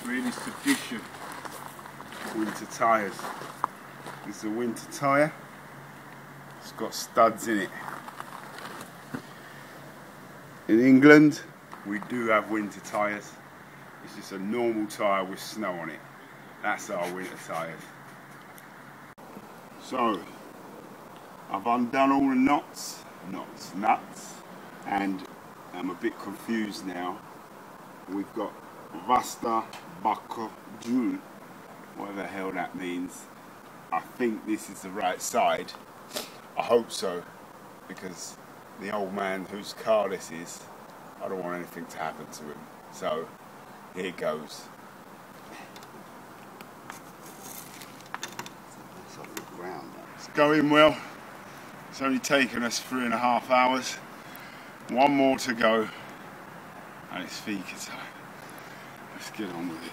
really sufficient. Winter tyres. This is a winter tyre. It's got studs in it. In England, we do have winter tyres. It's just a normal tyre with snow on it. That's our winter tyres. So, I've undone all the nuts, and I'm a bit confused now. We've got Vasta Bako Jul, whatever the hell that means. I think this is the right side. I hope so, because the old man whose car this is, I don't want anything to happen to him. So, here goes. It's going well. It's only taken us 3.5 hours. One more to go, and it's fika time. Let's get on with it.